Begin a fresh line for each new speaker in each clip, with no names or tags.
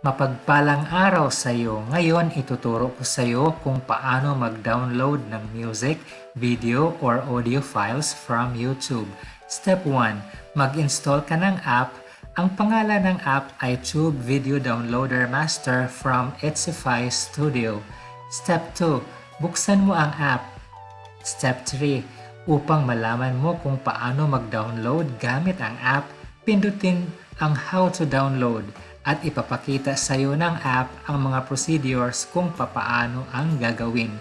Mapagpalang araw sa iyo. Ngayon, ituturo ko sa iyo kung paano mag-download ng music, video, or audio files from YouTube. Step 1. Mag-install ka ng app. Ang pangalan ng app ay Tube Video Downloader Master from Etsify Studio. Step 2. Buksan mo ang app. Step 3. Upang malaman mo kung paano mag-download gamit ang app, pindutin ang How to Download at ipapakita sa iyo ng app ang mga procedures kung papaano ang gagawin.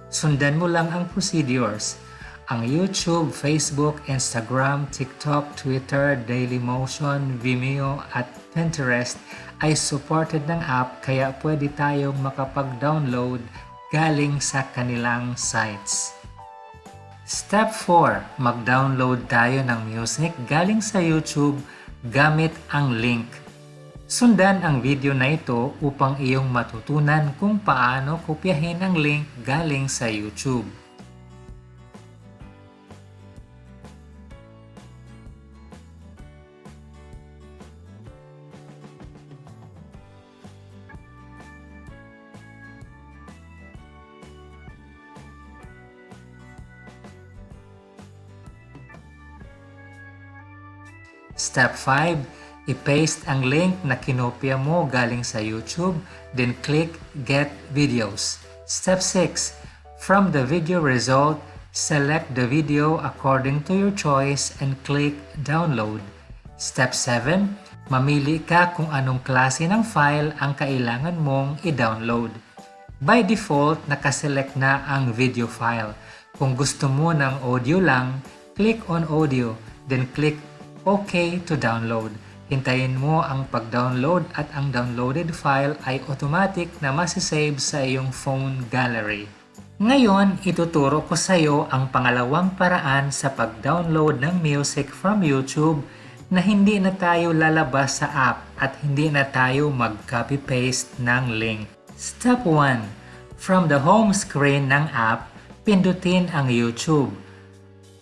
Sundan mo lang ang procedures. Ang YouTube, Facebook, Instagram, TikTok, Twitter, Dailymotion, Vimeo at Pinterest ay supported ng app kaya pwede tayong makapag-download galing sa kanilang sites. Step 4. Mag-download tayo ng music galing sa YouTube gamit ang link. Sundan ang video na ito upang iyong matutunan kung paano kopyahin ang link galing sa YouTube. Step 5. I-paste ang link na kinopya mo galing sa YouTube, then click Get Videos. Step 6. From the video result, select the video according to your choice and click Download. Step 7. Mamili ka kung anong klase ng file ang kailangan mong i-download. By default, nakaselect na ang video file. Kung gusto mo ng audio lang, click on Audio, then click OK to download. Hintayin mo ang pag-download at ang downloaded file ay automatic na masisave sa iyong phone gallery. Ngayon, ituturo ko sa iyo ang pangalawang paraan sa pag-download ng music from YouTube na hindi na tayo lalabas sa app at hindi na tayo mag-copy-paste ng link. Step 1. From the home screen ng app, pindutin ang YouTube.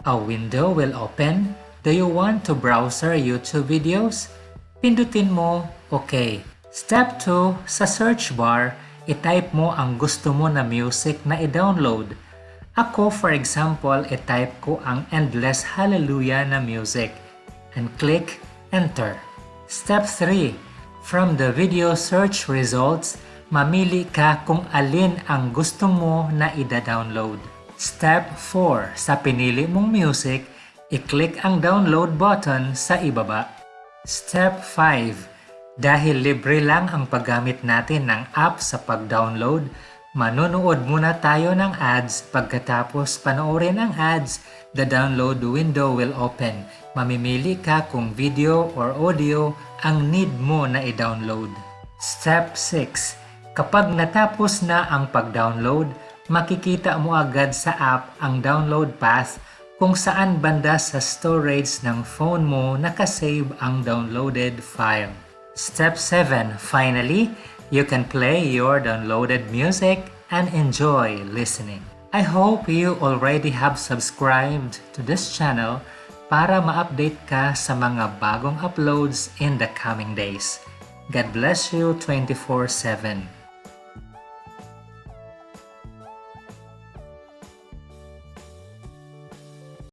A window will open. Do you want to browse YouTube videos? Pindutin mo OK. Step 2. Sa search bar, i-type mo ang gusto mo na music na i-download. Ako, for example, i-type ko ang Endless Hallelujah na music and click Enter. Step 3. From the video search results, mamili ka kung alin ang gusto mo na i-download. Step 4. Sa pinili mong music, i-click ang download button sa ibaba. Step 5. Dahil libre lang ang paggamit natin ng app sa pag-download, manonood muna tayo ng ads. Pagkatapos panoorin ang ads, the download window will open. Mamimili ka kung video or audio ang need mo na i-download. Step 6. Kapag natapos na ang pag-download, makikita mo agad sa app ang download path kung saan banda sa storage ng phone mo nakasave ang downloaded file. Step 7. Finally, you can play your downloaded music and enjoy listening. I hope you already have subscribed to this channel para ma-update ka sa mga bagong uploads in the coming days. God bless you 24/7.